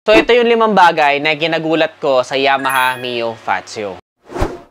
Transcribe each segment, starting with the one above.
So ito yung 5 bagay na ginagulat ko sa Yamaha Mio Fazio.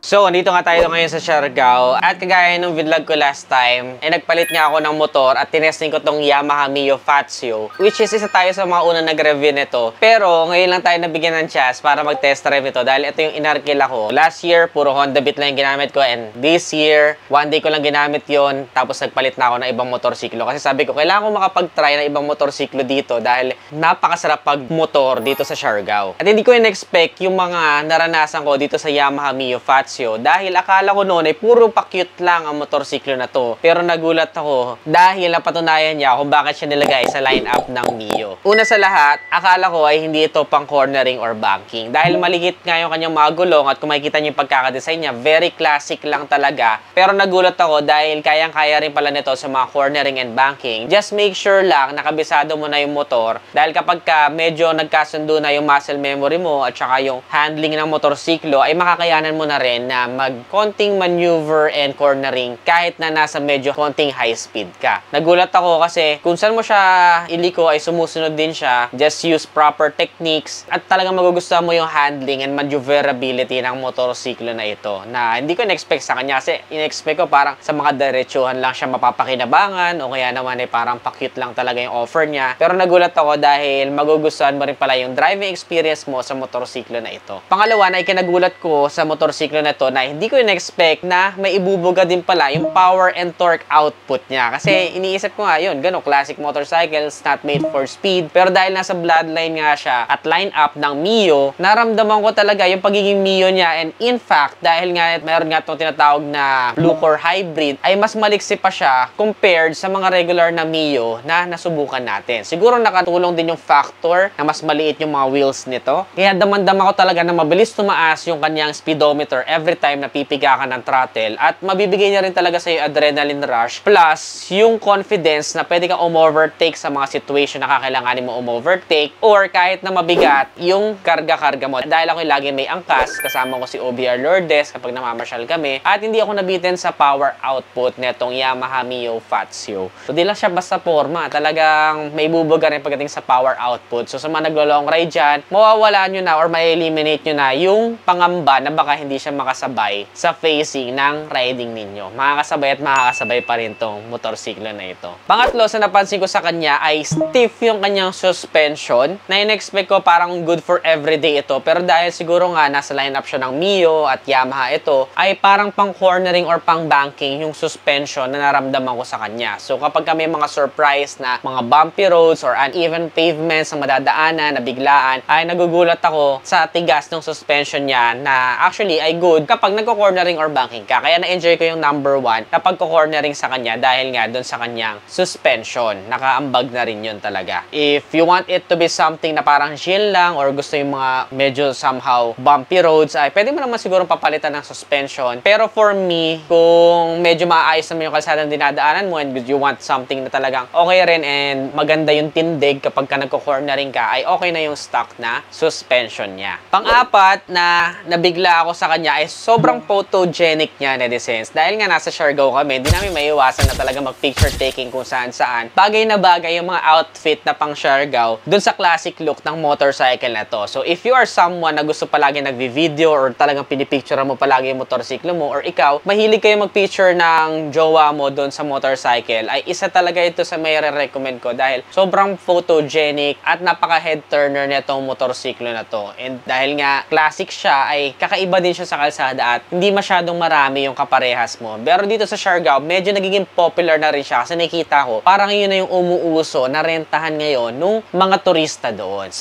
So, andito nga tayo ngayon sa Siargao at kagaya ng vlog ko last time, nagpalit nga ako ng motor at tinesting ko tong Yamaha Mio Fazio, which is isa tayo sa mga unang nag-review nito. Pero ngayon lang tayo nabigyan ng chance para mag-test drive ito dahil ito yung inarkil ako. Last year, puro Honda Beat lang yung ginamit ko, and this year, one day ko lang ginamit yon, tapos nagpalit na ako ng ibang motorsiklo. Kasi sabi ko, kailangan ko makapag-try ng ibang motorsiklo dito dahil napakasarap pag motor dito sa Siargao. At hindi ko in-expect yung mga naranasan ko dito sa Yamaha Mio Fazio dahil akala ko noon ay puro pa-cute lang ang motorsiklo na to. Pero nagulat ako dahil napatunayan niya kung bakit siya nilagay sa lineup ng Mio. Una sa lahat, akala ko ay hindi ito pang cornering or banking dahil maligit nga yung kanyang mga gulong at kung makikita niyo yung pagkakadesign niya, very classic lang talaga. Pero nagulat ako dahil kayang-kaya rin pala nito sa mga cornering and banking. Just make sure lang nakabisado mo na yung motor dahil kapag ka medyo nagkasundo na yung muscle memory mo at saka yung handling ng motorsiklo ay makakayanan mo na rin na mag-konting maneuver and cornering kahit na nasa medyo konting high speed ka. Nagulat ako kasi kung saan mo siya iliko ay sumusunod din siya. Just use proper techniques at talagang magugustuhan mo yung handling and maneuverability ng motorsiklo na ito na hindi ko in-expect sa kanya kasi in-expect ko parang sa mga diretsuhan lang siya mapapakinabangan o kaya naman ay parang pa-cute lang talaga yung offer niya. Pero nagulat ako dahil magugustuhan mo rin pala yung driving experience mo sa motorsiklo na ito. Pangalawa na ikinagulat ko sa motorsiklo na to na hindi ko in-expect na may ibubuga din pala yung power and torque output niya. Kasi iniisip ko nga yun, gano'n, classic motorcycles, not made for speed. Pero dahil nasa bloodline nga siya at line up ng Mio, naramdaman ko talaga yung pagiging Mio niya. And in fact, dahil nga meron nga itong tinatawag na Blue Core Hybrid, ay mas maliksi pa siya compared sa mga regular na Mio na nasubukan natin. Siguro nakatulong din yung factor na mas maliit yung mga wheels nito. Kaya damang-dama ko talaga na mabilis tumaas yung kanyang speedometer every time na pipiga ka ng throttle at mabibigay niya rin talaga sa iyo adrenaline rush plus yung confidence na pwede kang overtake sa mga situation na kakailanganin mo overtake or kahit na mabigat yung karga-karga mo. Dahil ako lagi may angkas, kasama ko si OBR Lourdes kapag namamasyal kami at hindi ako nabitin sa power output netong Yamaha Mio Fazio. So di lang siya basta forma, talagang may bubuga rin pagdating sa power output. So sa mga naglo-long ride dyan, mawawala nyo na or ma-eliminate nyo na yung pangamba na baka hindi siya makasabay sa facing ng riding ninyo. Makakasabay at makakasabay pa rin tong motorsiklo na ito. Pangatlo, sa napansin ko sa kanya ay stiff yung kanyang suspension na in-expect ko parang good for everyday ito. Pero dahil siguro nga nasa lineup siya ng Mio at Yamaha ito, ay parang pang cornering or pang banking yung suspension na naramdaman ko sa kanya. So kapag kami mga surprise na mga bumpy roads or uneven pavements na madadaanan, na biglaan, ay nagugulat ako sa tigas ng suspension niya na actually ay good kapag nagko-cornering or banking ka. Kaya na-enjoy ko yung number 1 na pagko-cornering sa kanya dahil nga doon sa kanyang suspension. Nakaambag na rin yun talaga. If you want it to be something na parang chill lang or gusto yung mga medyo somehow bumpy roads, ay pwede mo naman siguro papalitan ng suspension. Pero for me, kung medyo maayos naman yung kalsada na dinadaanan mo and you want something na talagang okay rin and maganda yung tindig kapag ka nagko-cornering ka, ay okay na yung stock na suspension niya. Pang-apat na nabigla ako sa kanya ay sobrang photogenic niya, netizens. Dahil nga nasa Siargao kami, hindi namin maiiwasan na talaga mag-picture taking kung saan-saan. Bagay na bagay yung mga outfit na pang Siargao dun sa classic look ng motorcycle na to. So if you are someone na gusto palagi nagvi-video or talagang pinipicture mo palagi yung motorsiklo mo or ikaw, mahilig kayo mag-picture ng jowa mo dun sa motorcycle, ay isa talaga ito sa may re-recommend ko dahil sobrang photogenic at napaka-head turner nitong motorsiklo na to. And dahil nga classic siya, ay kakaiba din siya sa kalsada at hindi masyadong marami yung kaparehas mo. Pero dito sa Siargao, medyo nagiging popular na rin siya kasi nakikita ko, parang yun na yung umuuso na rentahan ngayon nung mga turista doon.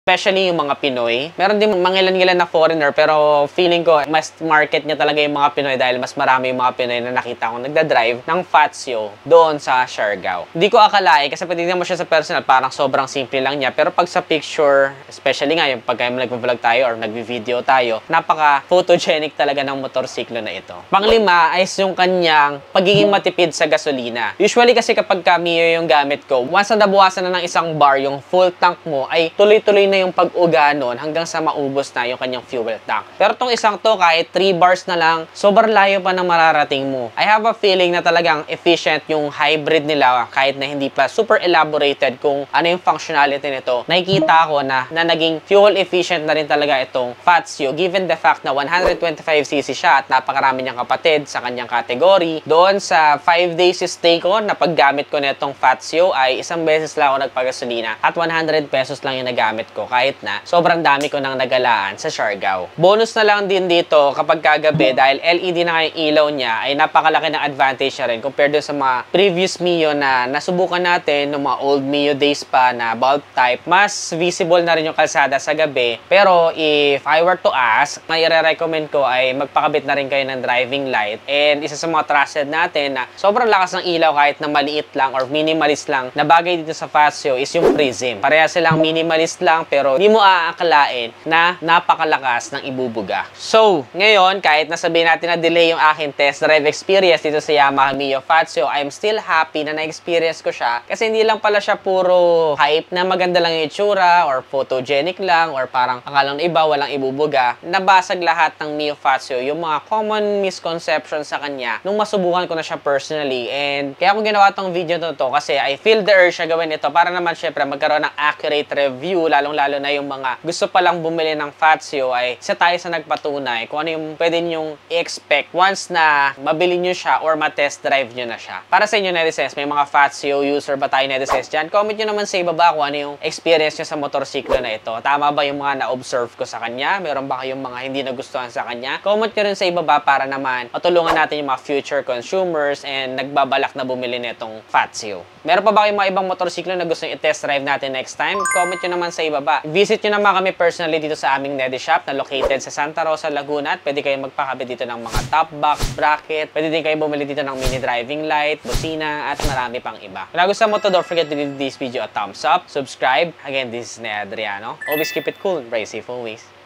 Especially yung mga Pinoy. Meron din mga ilan-ilan na foreigner pero feeling ko mas market niya talaga yung mga Pinoy dahil mas marami yung mga Pinoy na nakita kong nagdadrive ng Fazio doon sa Siargao. Hindi ko akalain kasi pag tignan mo siya sa personal parang sobrang simple lang niya pero pag sa picture, especially nga yung pag nag-vlog tayo or nag-video tayo, napaka photogenic talaga ng motorsiklo na ito. Panglima ay yung kanyang pagiging matipid sa gasolina. Usually kasi kapag Mio yung gamit ko, once na nabuwasan na ng isang bar yung full tank mo ay tuloy-tuloy na yung pag-uga nun hanggang sa maubos na yung kanyang fuel tank. Pero tong isang to, kahit 3 bars na lang, sobrang layo pa ng mararating mo. I have a feeling na talagang efficient yung hybrid nila kahit na hindi pa super elaborated kung ano yung functionality nito. Nakikita ko na naging fuel efficient na rin talaga itong Fazio given the fact na 125cc siya at napakarami niyang kapatid sa kanyang category. Doon sa 5 days stay ko na paggamit ko nitong Fazio ay isang beses lang ako nagpagasolina at 100 pesos lang yung nagamit ko kahit na sobrang dami ko nang nagalaan sa Siargao. Bonus na lang din dito kapag kagabi dahil LED na nga yung ilaw niya ay napakalaki ng advantage na rin compared sa mga previous Mio na nasubukan natin ng mga old Mio days pa na bulb type. Mas visible na rin yung kalsada sa gabi. Pero if I were to ask, may i-recommend ko ay magpakabit na rin kayo ng driving light. And isa sa mga trusted natin na sobrang lakas ng ilaw kahit na maliit lang or minimalist lang na bagay dito sa Fazio is yung prism. Pareha silang minimalist lang pero hindi mo aakalain na napakalakas ng ibubuga. So, ngayon kahit nasabihin natin na delay yung aking test drive experience dito sa Yamaha Mio Fazio, I'm still happy na na-experience ko siya kasi hindi lang pala siya puro hype na maganda lang yung itsura or photogenic lang or parang akalang iba walang ibubuga. Nabasag lahat ng Mio Fazio yung mga common misconceptions sa kanya nung masubukan ko na siya personally. And kaya ako ginawa tong video na to kasi I feel the urge na gawin ito para naman syempre magkaroon ng accurate review, lalong-lalo na yung mga gusto palang bumili ng Fazio ay isa tayo sa nagpatunay kung ano yung pwede nyong i-expect once na mabili nyo siya or ma-test drive nyo na siya. Para sa inyo netizens, may mga Fazio user ba tayo netizens dyan? Comment nyo naman sa ibaba kung ano yung experience nyo sa motorsiklo na ito. Tama ba yung mga na-observe ko sa kanya? Meron ba kayong mga hindi nagustuhan sa kanya? Comment nyo rin sa ibaba para naman matulungan natin yung mga future consumers and nagbabalak na bumili nitong Fazio. Meron pa ba kayong mga ibang motorsiklo na gusto nyo i-test drive natin next time? Comment nyo naman sa ibaba. Visit nyo naman kami personally dito sa aming Nedi Shop na located sa Santa Rosa, Laguna at pwede kayong magpakabit dito ng mga top box, bracket. Pwede din kayong bumili dito ng mini driving light, busina at marami pang iba. Kung nagustuhan mo to, don't forget to give this video a thumbs up, subscribe. Again, this is Ned Adriano. Always keep it cool and drive safe always.